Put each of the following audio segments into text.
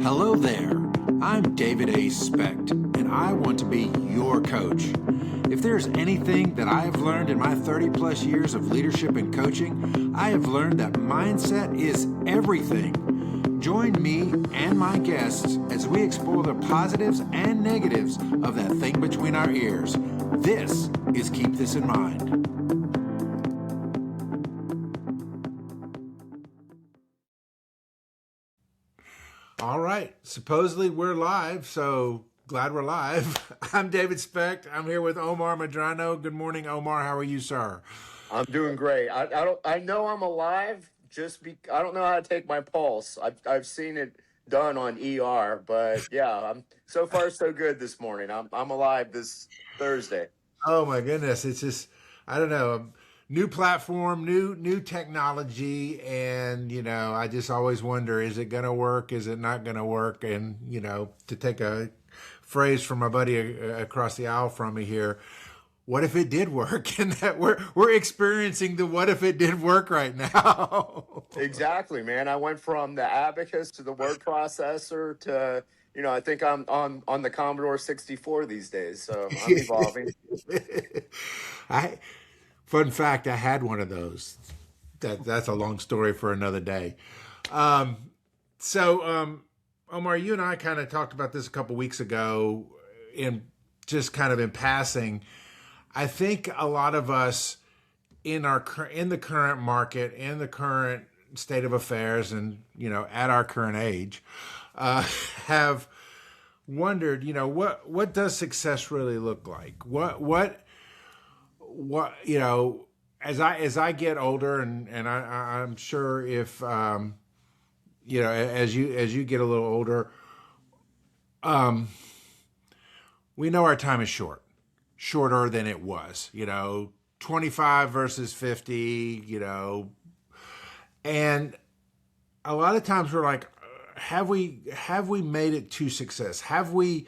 Hello there. I'm David A. Specht, and I want to be your coach. If there's anything that I have learned in my 30 plus years of leadership and coaching, I have learned that mindset is everything. Join me and my guests as we explore the positives and negatives of that thing between our ears. This is Keep This in Mind. All right, supposedly we're live, so glad we're live. I'm David Specht. I'm here with Omar Madrano. Good morning, Omar. How are you, sir? I'm doing great. I know I'm alive. I don't know how to take my pulse. I've seen it done on ER, but yeah, I'm so far so good this morning. I'm alive this Thursday. Oh my goodness, it's just I don't know, new platform, new technology, and I just always wonder, is it going to work? Is it not going to work? And to take a phrase from my buddy across the aisle from me here, what if it did work? And that we're experiencing the what if it did work right now. Exactly, man. I went from the abacus to the word processor to I think I'm on the Commodore 64 these days, so I'm evolving. I Fun fact, I had one of those. That's a long story for another day. Um, so, Omar, you and I kind of talked about this a couple weeks ago, in just kind of in passing. I think a lot of us in the current market, in the current state of affairs, and at our current age, have wondered, what does success really look like? What as I get older, and I'm sure if as you get a little older, we know our time is shorter than it was. 25 versus 50. And a lot of times we're like, have we made it to success? Have we?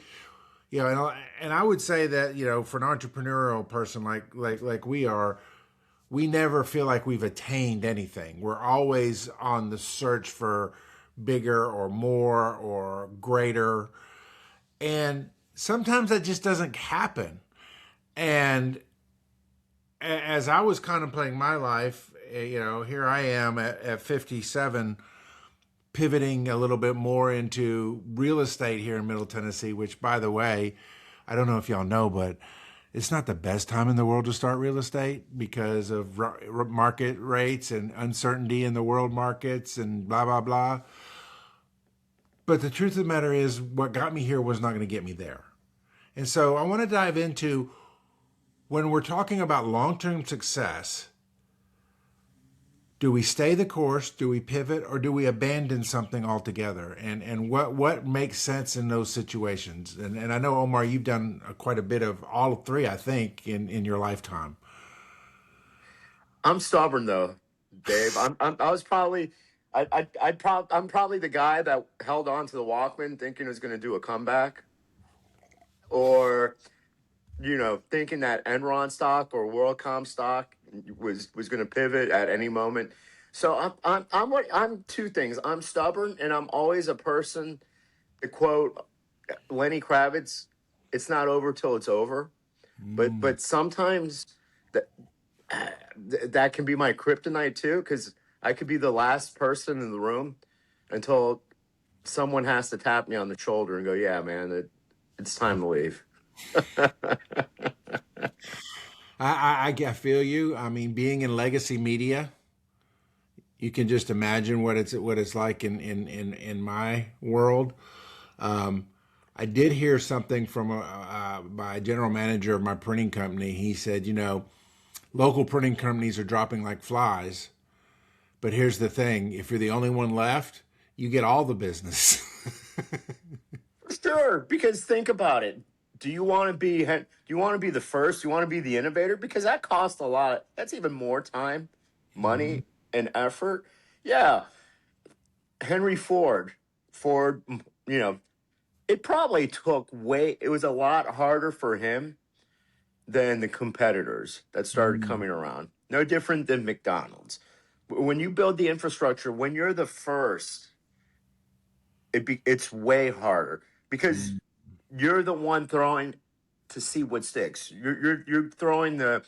And I would say that for an entrepreneurial person like we are, we never feel like we've attained anything. We're always on the search for bigger or more or greater, and sometimes that just doesn't happen. And as I was contemplating my life, here I am at 57, pivoting a little bit more into real estate here in Middle Tennessee, which, by the way, I don't know if y'all know, but it's not the best time in the world to start real estate because of market rates and uncertainty in the world markets and blah, blah, blah. But the truth of the matter is, what got me here was not going to get me there. And so I want to dive into, when we're talking about long-term success, do we stay the course? Do we pivot, or do we abandon something altogether? And what makes sense in those situations? And I know, Omar, you've done quite a bit of all three, I think, in your lifetime. I'm stubborn though, Dave. I was probably I'm probably the guy that held on to the Walkman thinking it was going to do a comeback, or thinking that Enron stock or WorldCom stock was going to pivot at any moment. So I'm two things. I'm stubborn, and I'm always a person, to quote Lenny Kravitz, "It's not over till it's over." But sometimes that that can be my kryptonite too, because I could be the last person in the room until someone has to tap me on the shoulder and go, "Yeah, man, it's time to leave." I feel you. I mean, being in legacy media, you can just imagine what it's like in my world. I did hear something from by a general manager of my printing company. He said, local printing companies are dropping like flies, but here's the thing: if you're the only one left, you get all the business. Sure, because think about it. Do you want to be the first? Do you want to be the innovator? Because that costs a lot. That's even more time, Mm-hmm. money, and effort. Yeah, Henry Ford. Ford, it probably it was a lot harder for him than the competitors that started Mm-hmm. coming around. No different than McDonald's. When you build the infrastructure, when you're the first, it's way harder because Mm. you're the one throwing to see what sticks. You're throwing the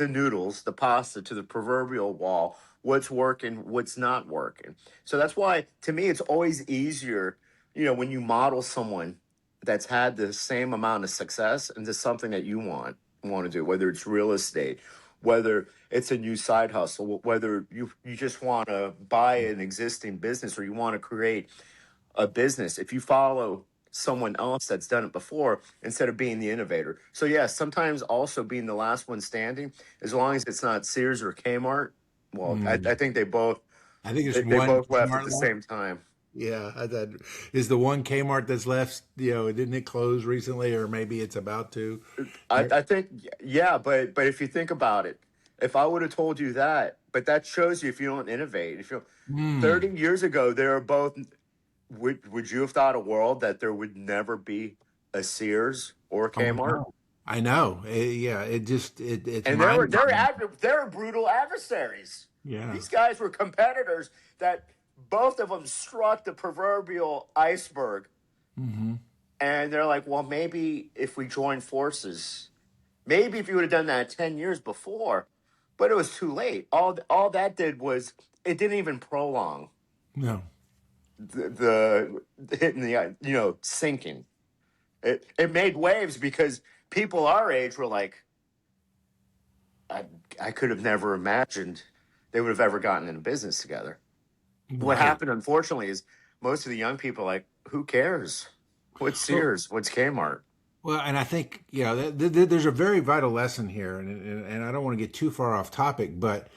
noodles, the pasta to the proverbial wall. What's working, what's not working. So that's why to me it's always easier, when you model someone that's had the same amount of success into something that you want to do, whether it's real estate, whether it's a new side hustle, whether you just want to buy an existing business or you want to create a business. If you follow someone else that's done it before instead of being the innovator. So yeah, sometimes also being the last one standing, as long as it's not Sears or Kmart. Well, I Mm. think they both I think there's they one both left at Kmart the left. same time. Yeah, is the one Kmart that's left. Didn't it close recently, or maybe it's about to? There, I think yeah, but if you think about it, if I would have told you that, but that shows you if you don't innovate. If you 30 mm. years ago, they were both. Would you have thought a world that there would never be a Sears or Oh, I Kmart? know. I know. Yeah, it's And mind boggling. they're brutal adversaries. Yeah. These guys were competitors that both of them struck the proverbial iceberg, Mm-hmm. and they're like, well, maybe if we join forces, maybe if you would have done that 10 years before, but it was too late. All that did was it didn't even prolong No. the hitting the sinking. It made waves because people our age were like, I I could have never imagined they would have ever gotten into business together. What Right. happened, unfortunately, is most of the young people are like, who cares? What's Well, Sears? What's Kmart? well, and I think there's a very vital lesson here, and I don't want to get too far off topic, but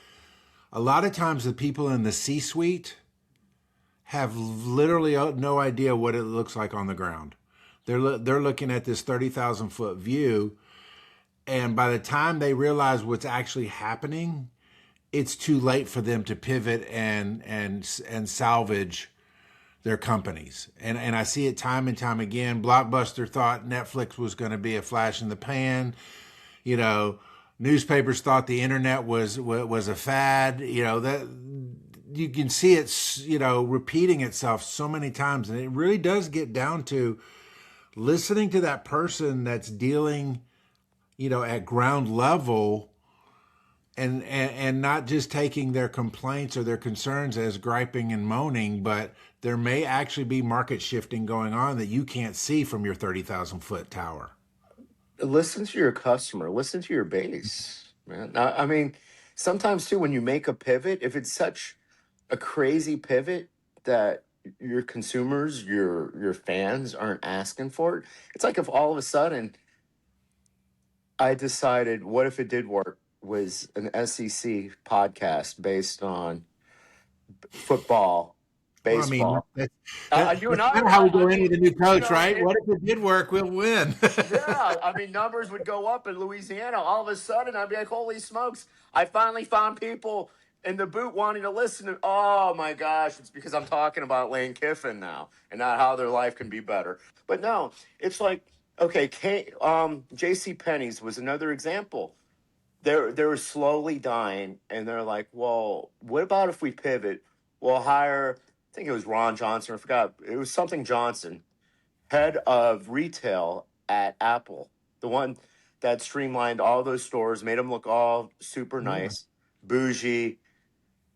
a lot of times the people in the C-suite have literally no idea what it looks like on the ground. They're looking at this 30,000 foot view, and by the time they realize what's actually happening, it's too late for them to pivot and salvage their companies. And I see it time and time again. Blockbuster thought Netflix was going to be a flash in the pan. You know, newspapers thought the internet was a fad. That you can see it, repeating itself so many times, and it really does get down to listening to that person that's dealing, at ground level, and not just taking their complaints or their concerns as griping and moaning, but there may actually be market shifting going on that you can't see from your 30,000 foot tower. Listen to your customer. Listen to your base, man. I mean, sometimes too, when you make a pivot, if it's such a crazy pivot that your consumers, your fans aren't asking for it, it's like if all of a sudden I decided, what if it did work? Was an SEC podcast based on football, Well, I mean, baseball. You and that's I, kind of how we I go in with mean, a new coach, right? it, What if it did work? We'll win. yeah, I mean, numbers would go up in Louisiana. All of a sudden, I'd be like, holy smokes, I finally found people in the boot wanting to listen to. Oh my gosh, it's because I'm talking about Lane Kiffin now and not how their life can be better. But no, it's like, okay, J.C. Penney's was another example. They were slowly dying, and they're like, well, what about if we pivot? We'll hire, I think it was Ron Johnson, I forgot, it was something Johnson, head of retail at Apple, the one that streamlined all those stores, made them look all super Yeah. nice, bougie.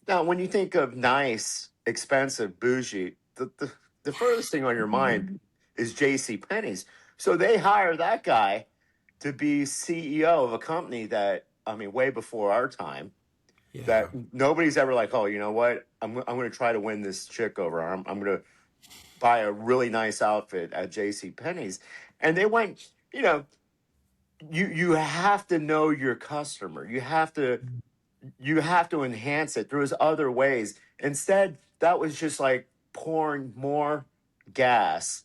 Now, when you think of nice, expensive, bougie, the furthest thing on your mind is J.C. Penney's. So they hire that guy to be CEO of a company that, I mean, way before our time, Yeah. that nobody's ever like, oh, you know what? I'm going to try to win this chick over. I'm going to buy a really nice outfit at J.C. Penney's. And they went, you have to know your customer. You have to enhance it. There's other ways. Instead, that was just like pouring more gas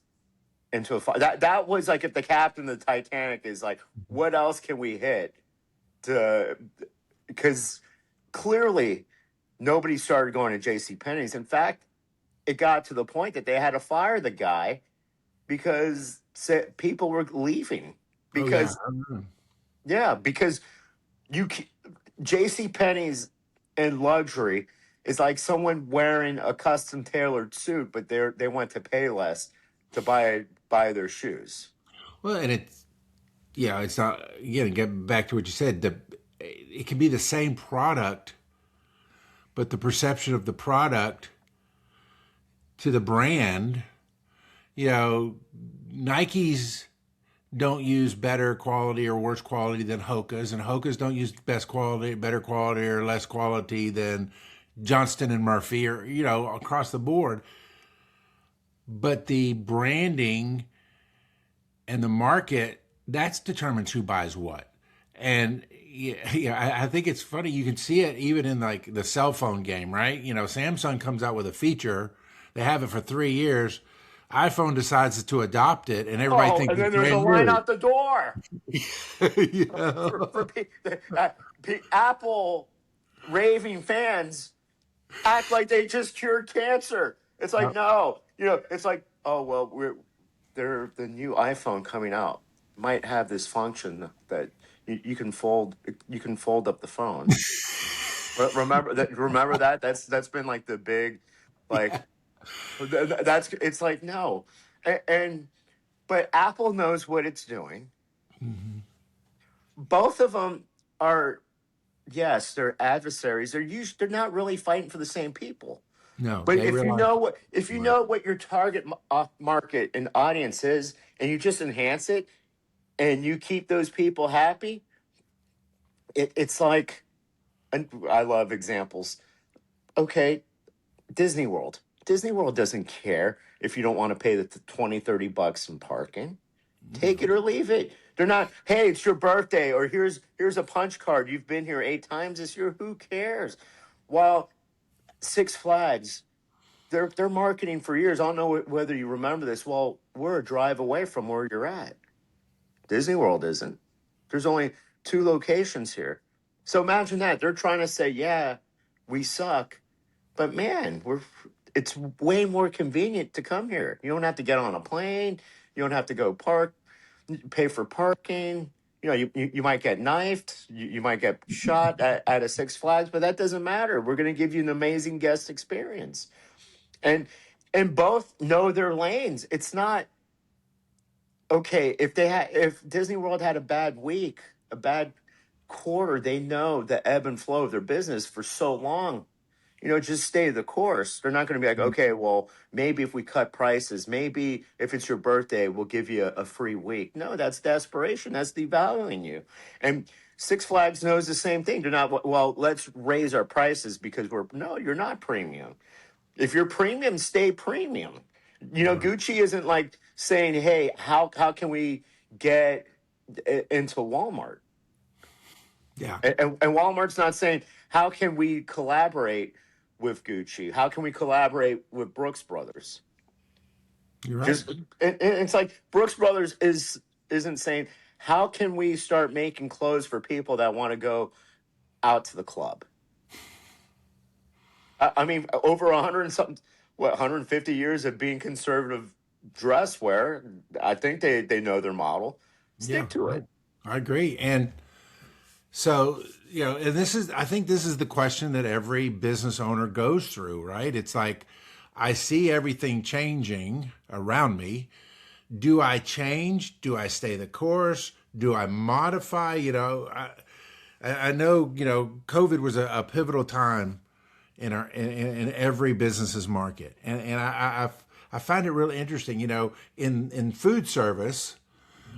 into a fire. That was like if the captain of the Titanic is like, what else can we hit to? Because clearly nobody started going to J.C. Penney's. In fact, it got to the point that they had to fire the guy because people were leaving. Oh yeah. Because yeah, because you J.C. Penney's and luxury It's like someone wearing a custom tailored suit, but they want to pay less to buy their shoes. Well, and it's yeah, it's not again. Get back to what you said. It can be the same product, but the perception of the product to the brand, you know, Nikes don't use better quality or worse quality than Hoka's, and Hoka's don't use best quality, better quality, or less quality than Johnston and Murphy, or across the board. But the branding and the market, that's determines who buys what. And yeah, I think it's funny. You can see it even in like the cell phone game, right? Samsung comes out with a feature, they have it for 3 years. iPhone decides to adopt it, and everybody Oh, thinks and it's then there's a brand line new. out the door Yeah. for Apple raving fans act like they just cured cancer. It's like no, it's like oh well, the new iPhone coming out might have this function that you can fold up the phone. Remember that? Remember that? That's been like the big, like that's it's like no, and but Apple knows what it's doing. Mhm. Both of them are yes, they're adversaries. They're not really fighting for the same people. No, But they realize. if you Right. know what your target market and audience is, and you just enhance it, and you keep those people happy, it's like, and I love examples. Okay, Disney World. Disney World doesn't care if you don't want to pay the 20, $30 in parking. Take it No. or leave it. They're not, hey, it's your birthday, or here's a punch card. You've been here 8 times this year. Who cares? While Six Flags, they're marketing for years. I don't know whether you remember this. Well, we're a drive away from where you're at. Disney World isn't. There's only 2 locations here. So imagine that. They're trying to say, yeah, we suck, but man, it's way more convenient to come here. You don't have to get on a plane. You don't have to go pay for parking. You might get knifed. You might get shot at a Six Flags, but that doesn't matter. We're going to give you an amazing guest experience. And and both know their lanes. It's not okay if Disney World had a bad week, a bad quarter, they know the ebb and flow of their business for so long. Just stay the course. They're not going to be like, okay, well, maybe if we cut prices, maybe if it's your birthday, we'll give you a free week. No, that's desperation. That's devaluing you. And Six Flags knows the same thing. They're not, well, let's raise our prices because no, you're not premium. If you're premium, stay premium. Right. Gucci isn't like saying, hey, how can we get into Walmart? Yeah. And Walmart's not saying, how can we collaborate with Gucci? How can we collaborate with Brooks Brothers? You're right. Just and it's like Brooks Brothers isn't saying, how can we start making clothes for people that want to go out to the club? I mean, over 100 and something, 150 years of being conservative dress wear, I think they know their model. Yeah. Stick to it. I agree. And so, and I think this is the question that every business owner goes through, right? It's like, I see everything changing around me. Do I change? Do I stay the course? Do I modify? I know, COVID was a pivotal time in every business's market. And I find it really interesting, in food service,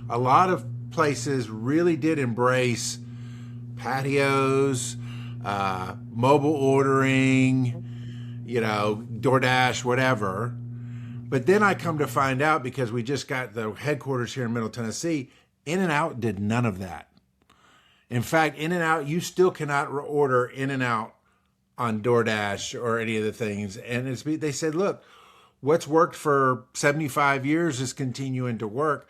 a lot of places really did embrace patios, mobile ordering, DoorDash, whatever. But then I come to find out, because we just got the headquarters here in Middle Tennessee, In-N-Out did none of that. In fact, In-N-Out, you still cannot order In-N-Out on DoorDash or any of the things. And they said, look, what's worked for 75 years is continuing to work.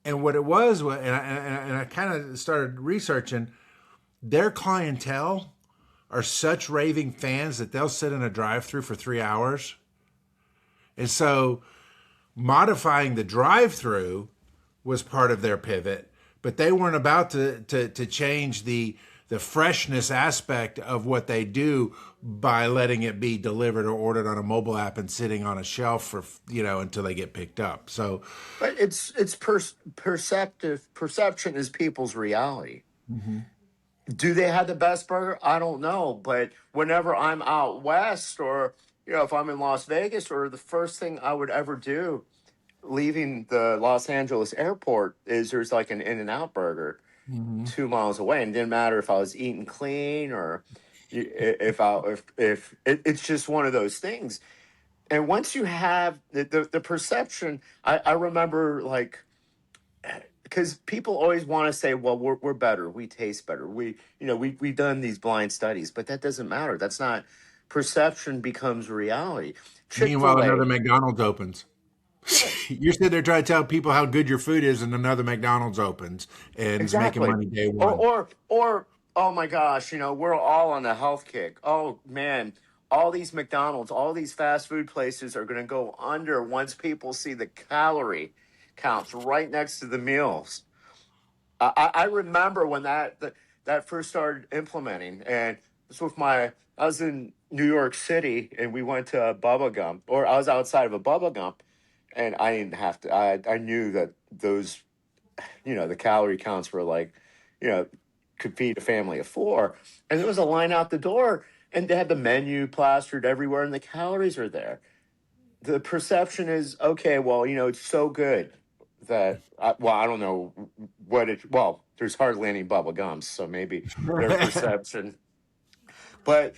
And what it was, and I kind of started researching, their clientele are such raving fans that they'll sit in a drive-through for 3 hours. And so modifying the drive-through was part of their pivot, but they weren't about to change the the freshness aspect of what they do by letting it be delivered or ordered on a mobile app and sitting on a shelf for until they get picked up. So But perceptive. Perception is people's reality. mhm. Do they have the best burger? I don't know. But whenever I'm out west, or if I'm in Las Vegas, or the first thing I would ever do leaving the Los Angeles airport is there's like an In and Out burger Mhm. 2 miles away, and it didn't matter if I was eating clean or if I if it's just one of those things. And once you have the perception, I remember, like, because people always want to say, well, we're better, we taste better, we've done these blind studies, but that doesn't matter. That's not Perception becomes reality. Meanwhile, Chick-fil-A. another McDonald's opens. Yeah, You're sitting there trying to tell people how good your food is, and another McDonald's opens and is making exactly. money day Or one. or or oh my gosh, we're all on a health kick. Oh man, all these McDonald's, all these fast food places are going to go under once people see the calorie counts right next to the meals. I remember when that first started implementing, and this was I was in New York City, and we went to a Bubba Gump, or I was outside of a Bubba Gump, and I didn't have to. I knew that those, the calorie counts were like, you know, could feed a family of four, and there was a line out the door, and they had the menu plastered everywhere, and the calories are there. The perception is, okay, well, it's so good that well, I don't know what it. Well, there's hardly any bubble gums, so maybe their perception. But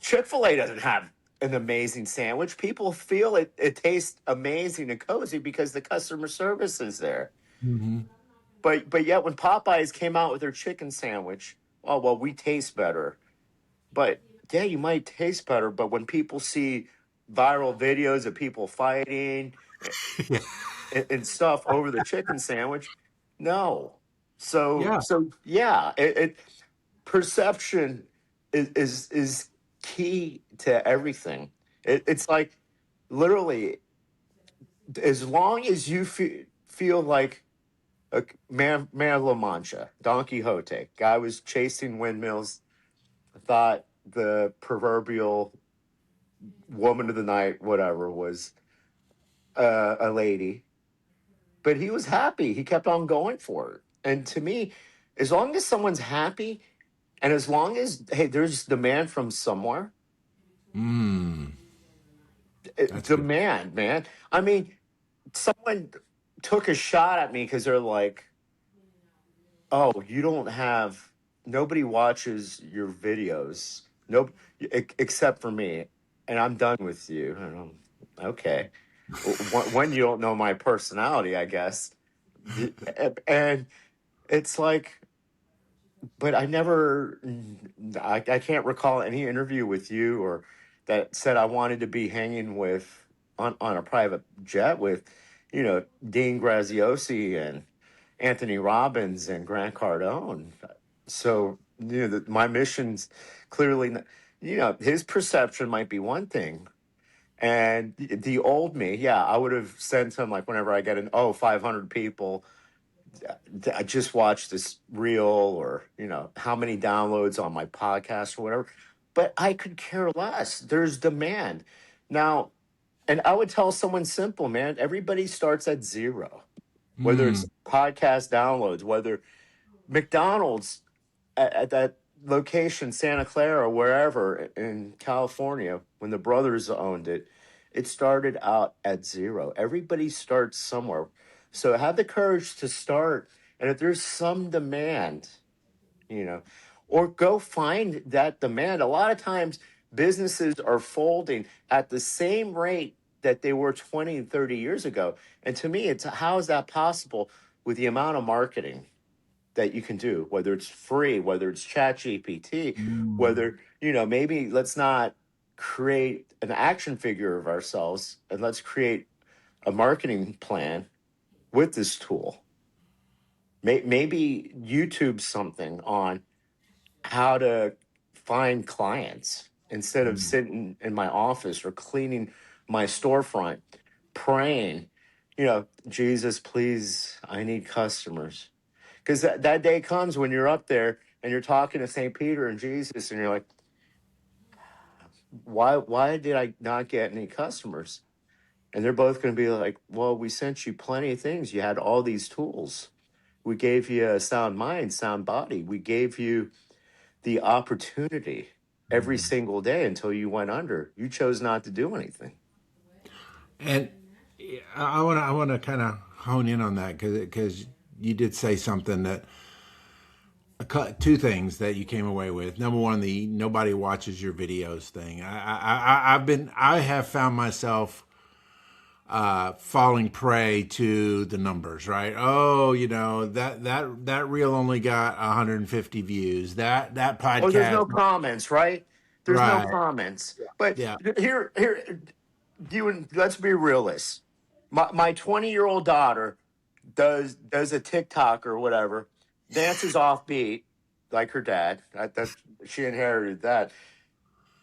Chick-fil-A doesn't have an amazing sandwich. People feel it tastes amazing and cozy because the customer service is there. Mhm. But yet when Popeyes came out with their chicken sandwich, oh well, we taste better. But yeah, you might taste better, but when people see viral videos of people fighting Yeah. and stuff over the chicken sandwich, no. So Yeah. so yeah, perception is key to everything. It's like, literally, as long as you feel like a man of La Mancha, Don Quixote, guy was chasing windmills, thought the proverbial woman of the night, whatever, was a lady, but he was happy. He kept on going for it. And to me, as long as someone's happy, and as long as, hey, there's demand from somewhere, Mm, that's good. demand, man. I mean, someone took a shot at me because they're like, oh, you don't have, nobody watches your videos, nope, except for me, and I'm done with you. And okay. When you don't know my personality, I guess. And it's like, but I can't recall any interview with you or that said I wanted to be hanging with on a private jet with, Dean Graziosi and Anthony Robbins and Grant Cardone. So, my mission's clearly, his perception might be one thing. And the old me, yeah, I would have sent him, like, whenever I get 500 people, I just watched this reel, or how many downloads on my podcast or whatever. But I could care less. There's demand now. And I would tell someone simple, man, everybody starts at zero, whether it's Mm, podcast downloads, whether McDonald's at that location, Santa Clara or wherever in California, when the brothers owned it, it started out at zero. Everybody starts somewhere. So have the courage to start. And if there's some demand, you know, or go find that demand. A lot of times businesses are folding at the same rate that they were 20 and 30 years ago. And to me, it's, how is that possible with the amount of marketing that you can do, whether it's free, whether it's chat GPT, mm. whether, maybe let's not create an action figure of ourselves, and let's create a marketing plan with this tool. Maybe YouTube something on how to find clients instead of Mm. sitting in my office or cleaning my storefront, praying, Jesus, please, I need customers. Because that day comes when you're up there and you're talking to St. Peter and Jesus, and you're like, why did I not get any customers? And they're both going to be like, well, we sent you plenty of things. You had all these tools. We gave you a sound mind, sound body. We gave you the opportunity every Mhm. single day until you went under. You chose not to do anything. And I want to kind of hone in on that because you did say something that two things that you came away with. Number one, the nobody watches your videos thing. I have found myself falling prey to the numbers, right? Oh, that reel only got 150 views. That Oh, there's podcast, no comments, right? There's no right? comments. But Yeah, here, you and let's be realists. My 20-year-old daughter does a TikTok or whatever, dances offbeat like her dad. That she inherited that,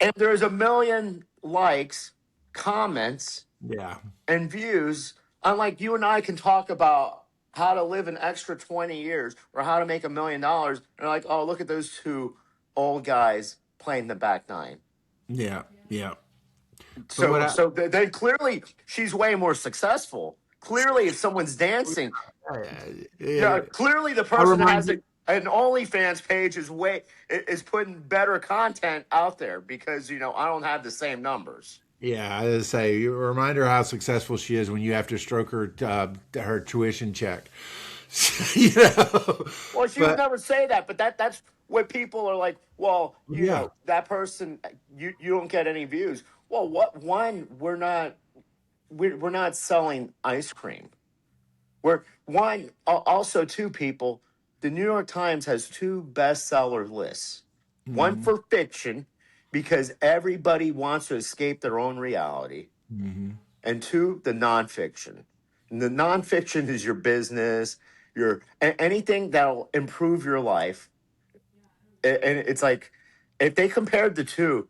and there's a million likes, comments, yeah, and views. Unlike you and I can talk about how to live an extra 20 years or how to make $1 million, and like, oh, look at those two old guys playing the back nine. yeah, yeah. But what So then clearly she's way more successful. Clearly, if someone's dancing, yeah, yeah, clearly the I person that remind has you. an OnlyFans page is putting better content out there because I don't have the same numbers. Yeah, I was say you remind her how successful she is when you have to stroke her tuition check. you know, Well, she would but never say that, but that's what people are like. Well, yeah, that person, you don't get any views. Well, what one we're not selling ice cream. We're one also two people. The New York Times has two bestseller lists. One hmm for fiction because everybody wants to escape their own reality, hmm and two, the nonfiction. And the nonfiction is your business, anything that'll improve your life. And it's like if they compared the two,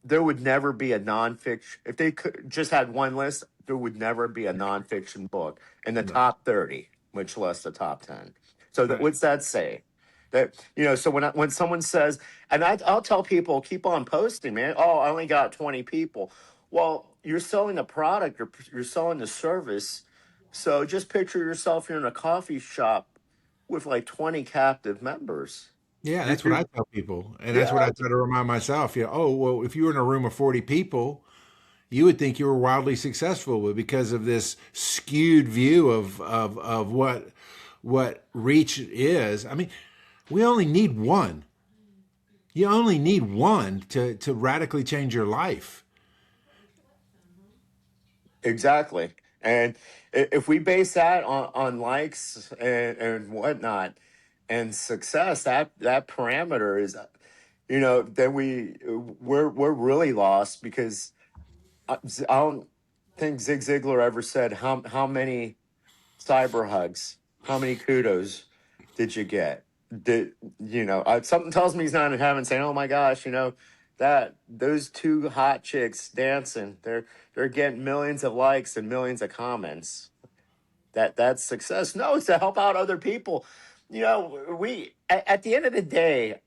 there would never be a nonfiction. If they could just had one list, there would never be a nonfiction book in the no, top 30, much less the top 10. So right. what's that say? That so when someone says, and I'll tell people, keep on posting, man. Oh, I only got 20 people. Well, you're selling a product, you're selling a service. So just picture yourself here in a coffee shop with like 20 captive members. Yeah, that's what You're I tell people, and that's what yeah, I try to remind myself. Yeah, oh well, if you were in a room of 40 people, you would think you were wildly successful, but because of this skewed view of what reach is, I mean, we only need one. You only need one to radically change your life. exactly. And if we base that on likes and whatnot and success, that parameter is, then we're really lost because I don't think Zig Ziglar ever said how many cyber hugs, how many kudos did you get? Did something tells me he's not in heaven saying, "Oh my gosh, that those two hot chicks dancing, they're getting millions of likes and millions of comments. That's success." No, it's to help out other people. We at the end of the day,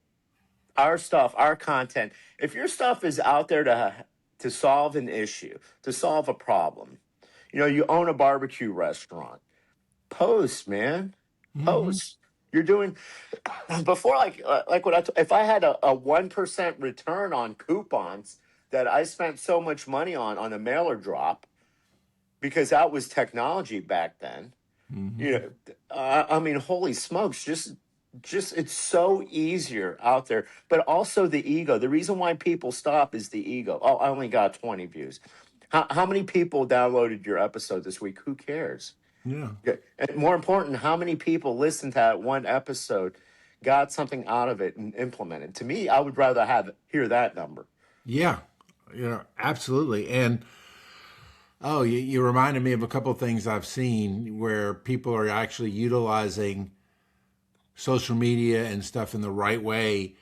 our stuff, our content. If your stuff is out there to solve an issue, to solve a problem, you own a barbecue restaurant. Post, man, Hmm post. You're doing before like what if I had a 1% return on coupons that I spent so much money on a mailer drop because that was technology back then. you hmm know I mean, holy smokes, just it's so easier out there, but also the ego. The reason why people stop is the ego. Oh, I only got 20 views. How many people downloaded your episode this week? Who cares? Yeah. Yeah. And more important, how many people listened to that one episode, got something out of it, and implemented? To me, I would rather hear that number. Yeah. Absolutely. And oh, you reminded me of a couple of things I've seen where people are actually utilizing social media and stuff in the right way.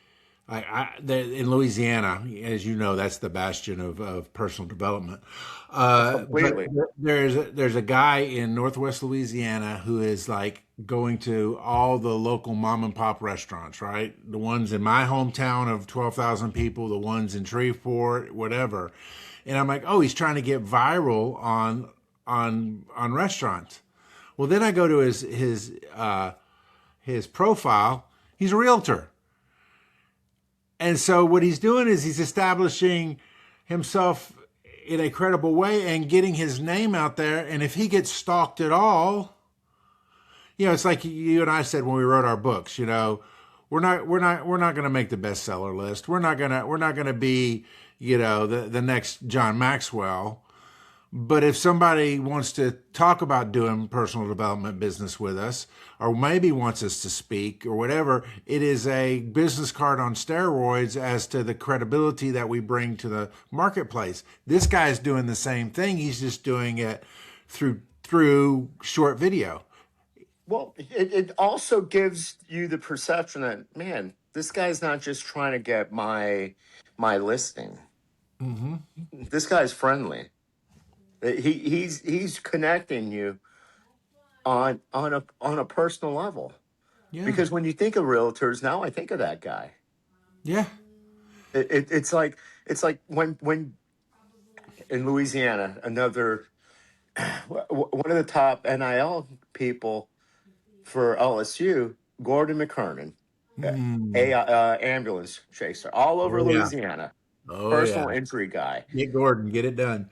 In Louisiana, as you know, that's the bastion of personal development. But Completely. there's a guy in Northwest Louisiana who is like going to all the local mom and pop restaurants, right? The ones in my hometown of 12,000 people, the ones in Shreveport, whatever. And I'm like, oh, he's trying to get viral on restaurants. Well, then I go to his profile. He's a realtor. And so what he's doing is he's establishing himself in a credible way and getting his name out there. And if he gets stalked at all, it's like you and I said when we wrote our books. We're not going to make the bestseller list. We're not going to be the next John Maxwell. But if somebody wants to talk about doing personal development business with us, or maybe wants us to speak or whatever, it is a business card on steroids as to the credibility that we bring to the marketplace. This guy's doing the same thing. He's just doing it through short video. Well, it also gives you the perception that, man, this guy's not just trying to get my listing. Mm-hmm. This guy's friendly. He's connecting you on a personal level. Yeah. Because when you think of realtors, now I think of that guy. Yeah. It's like when in Louisiana, another one of the top NIL people for LSU, Gordon McKernan, Mm. ambulance chaser, all over Oh yeah. Louisiana, Oh yeah. personal injury guy. Get Gordon. Get it done.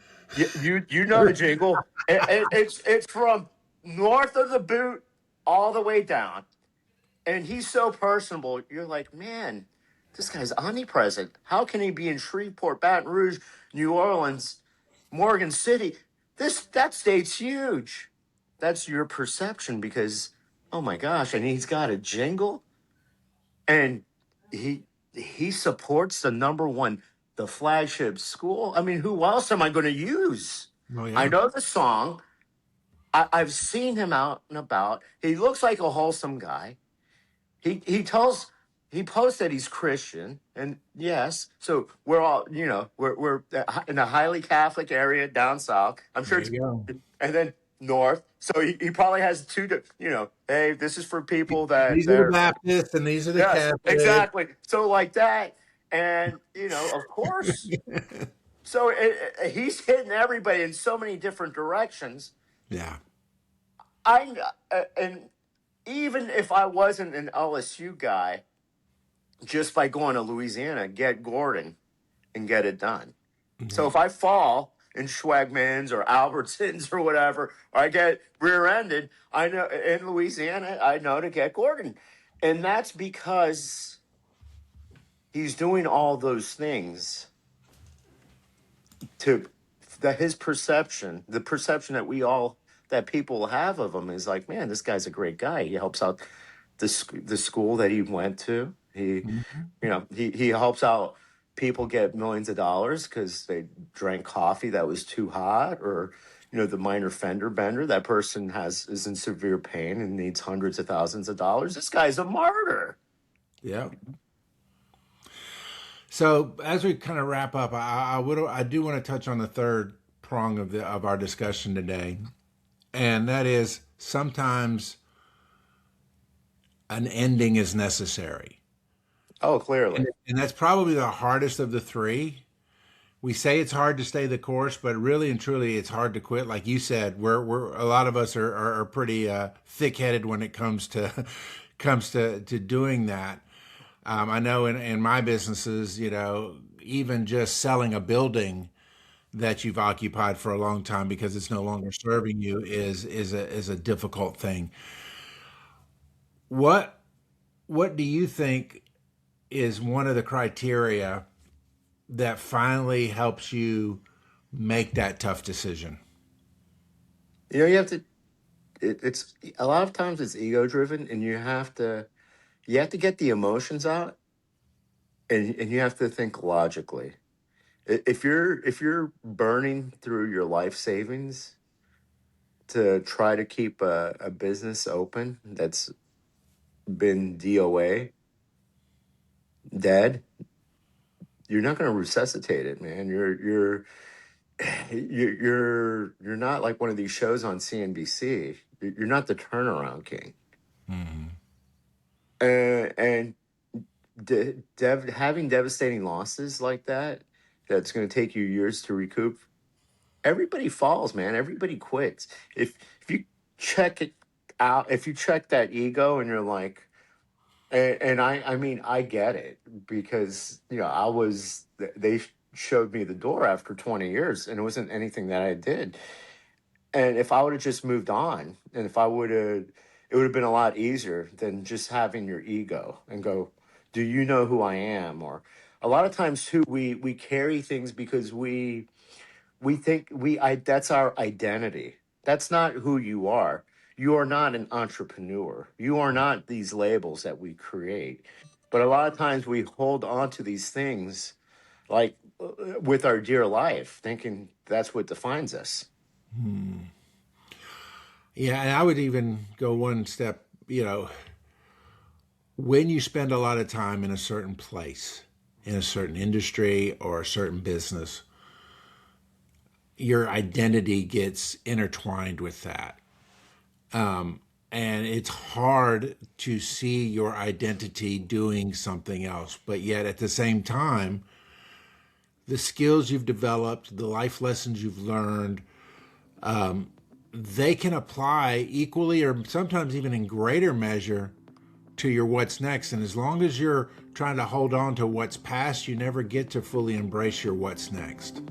You know the jingle. It's from north of the boot all the way down, and he's so personable. You're like, man, this guy's omnipresent. How can he be in Shreveport, Baton Rouge, New Orleans, Morgan City? That state's huge. That's your perception because, oh my gosh, and he's got a jingle, and he he supports the number one, the flagship school. I mean, who else am I going to use? Oh I yeah. know the song. I've seen him out and about. He looks like a wholesome guy. He tells he posts that he's Christian, and yes, so we're all we're in a highly Catholic area down south. I'm sure There it's you go. and then north. So he probably has two. Hey, this is for people that These are the they're Baptists and these are the yes, Catholics. exactly. So like that, and of course, so he's hitting everybody in so many different directions. Yeah. I and even if I wasn't an LSU guy, just by going to Louisiana, get Gordon and get it done. So Yeah. if I fall in Schwegmans or Albertsons or whatever, or I get rear-ended, I know in Louisiana, I know to get Gordon. And that's because he's doing all those things to that his perception, the perception that people have of him is like, man, this guy's a great guy. He helps out the school that he went to. Mhm. He helps out people get millions of dollars because they drank coffee that was too hot, or the minor fender bender. That person is in severe pain and needs hundreds of thousands of dollars. This guy's a martyr. Yeah. So as we kind of wrap up, I do want to touch on the third prong of our discussion today, and that is sometimes an ending is necessary, Oh, clearly. and that's probably the hardest of the three. We say it's hard to stay the course, but really and truly, it's hard to quit. Like you said, we're a lot of us are pretty thick-headed when it comes to comes to doing that. I know in my businesses, even just selling a building that you've occupied for a long time because it's no longer serving you is a difficult thing. What what do you think is one of the criteria that finally helps you make that tough decision? You have to. It's a lot of times it's ego driven, and you have to get the emotions out, and you have to think logically. If you're burning through your life savings to try to keep a business open that's been DOA, dead, you're not going to resuscitate it, man. You're not like one of these shows on CNBC. You're not the turnaround king. Mm-hmm. And having devastating losses like that, that's going to take you years to recoup. Everybody falls, man. Everybody quits. If you check it out, if you check that ego, and you're like, and I mean, I get it, because they showed me the door after 20 years, and it wasn't anything that I did. And if I would have just moved on, and if I would have, it would have been a lot easier than just having your ego and go, do you know who I am? Or a lot of times too, we carry things because we think that's our identity. That's not who you are. You are not an entrepreneur. You are not these labels that we create. But a lot of times we hold on to these things, like with our dear life, thinking that's what defines us. Yeah, and I would even go one step, when you spend a lot of time in a certain place, in a certain industry or a certain business, your identity gets intertwined with that. And it's hard to see your identity doing something else. But yet at the same time, the skills you've developed, the life lessons you've learned, they can apply equally or sometimes even in greater measure to your what's next. And as long as you're trying to hold on to what's past, you never get to fully embrace your what's next.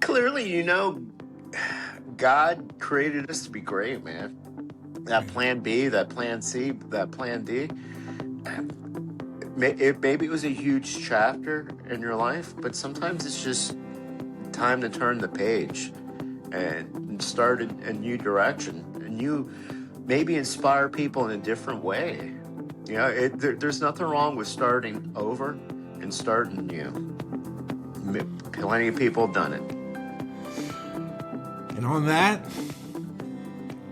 Clearly, God created us to be great, man. That plan B, that plan C, that plan D. Maybe it was a huge chapter in your life, but sometimes it's just time to turn the page and start a new direction. And you maybe inspire people in a different way. There's nothing wrong with starting over and starting new. Plenty of people have done it. And on that,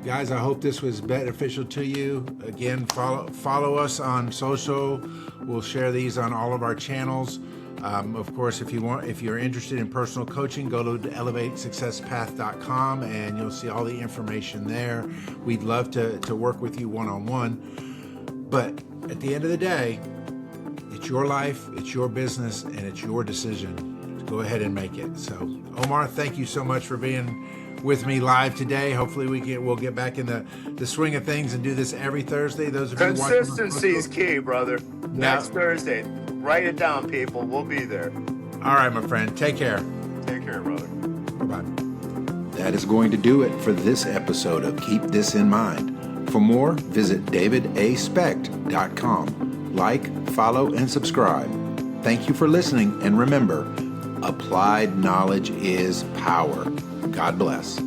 guys, I hope this was beneficial to you. Again, follow us on social. We'll share these on all of our channels. Of course, if you're interested in personal coaching, go to elevatesuccesspath.com and you'll see all the information there. We'd love to work with you one-on-one. But at the end of the day, it's your life, it's your business, and it's your decision. Go ahead and make it. So, Omar, thank you so much for being with me live today. Hopefully we'll get back in the swing of things and do this every Thursday. Those of you consistency is key, brother. Next Thursday. Write it down, people. We'll be there. All right, my friend. Take care. Take care, brother. Bye-bye. That is going to do it for this episode of Keep This in Mind. For more, visit davidaspecht.com. Like, follow, and subscribe. Thank you for listening, and remember, applied knowledge is power. God bless.